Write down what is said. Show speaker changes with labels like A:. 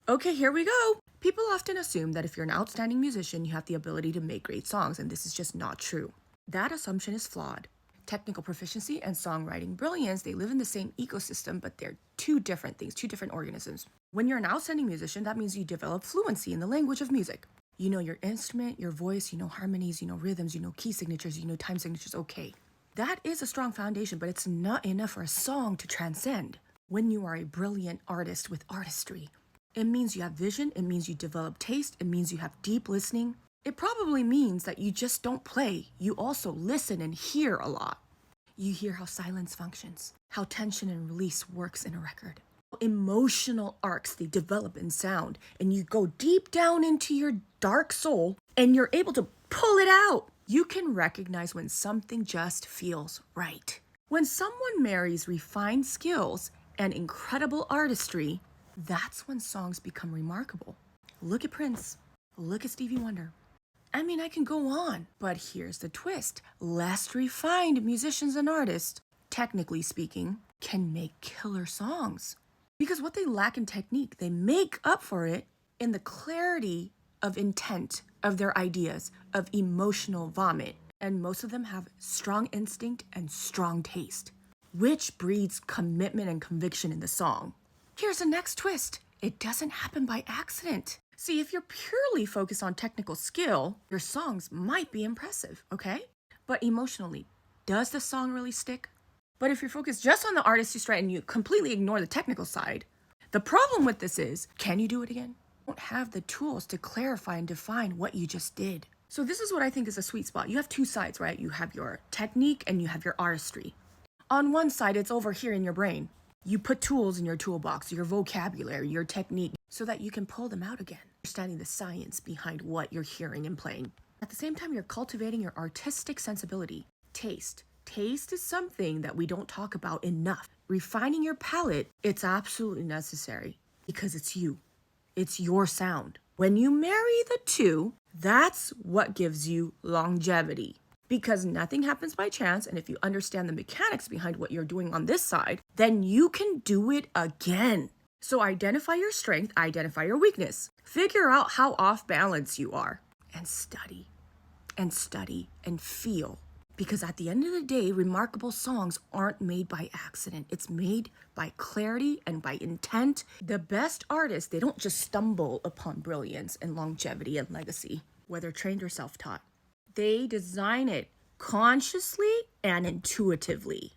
A: Okay, here we go. People often assume that if you're an outstanding musician, you have the ability to make great songs, and this is just not true. That assumption is flawed. Technical proficiency and songwriting brilliance, they live in the same ecosystem, but they're two different things, two different organisms. When you're an outstanding musician, that means you develop fluency in the language of music. You know your instrument, your voice, you know harmonies, you know rhythms, you know key signatures, you know time signatures, okay. That is a strong foundation, but it's not enough for a song to transcend. When you are a brilliant artist with artistry, it means you have vision, it means you develop taste, it means you have deep listening. It probably means that you just don't play, you also listen and hear a lot. You hear how silence functions, how tension and release works in a record. Emotional arcs they develop in sound, and you go deep down into your dark soul and you're able to pull it out. You can recognize when something just feels right. When someone marries refined skills and incredible artistry, that's when songs become remarkable. Look at Prince. Look at Stevie Wonder. I mean, I can go on, but here's the twist. Less refined musicians and artists, technically speaking, can make killer songs. Because what they lack in technique, they make up for it in the clarity of intent of their ideas, of emotional vomit. And most of them have strong instinct and strong taste, which breeds commitment and conviction in the song. Here's the next twist. It doesn't happen by accident. See, if you're purely focused on technical skill, your songs might be impressive, okay? But emotionally, does the song really stick? But if you're focused just on the artistry side and you completely ignore the technical side, the problem with this is, can you do it again? You don't have the tools to clarify and define what you just did. So this is what I think is a sweet spot. You have two sides, right? You have your technique and you have your artistry. On one side, it's over here in your brain. You put tools in your toolbox, your vocabulary, your technique, so that you can pull them out again, understanding the science behind what you're hearing and playing. At the same time, you're cultivating your artistic sensibility. Taste. Taste is something that we don't talk about enough. Refining your palate, it's absolutely necessary because it's you. It's your sound. When you marry the two, that's what gives you longevity. Because nothing happens by chance, and if you understand the mechanics behind what you're doing on this side, then you can do it again. So identify your strength, identify your weakness. Figure out how off balance you are, and study, and feel. Because at the end of the day, remarkable songs aren't made by accident. It's made by clarity and by intent. The best artists, they don't just stumble upon brilliance and longevity and legacy, whether trained or self-taught. They design it consciously and intuitively.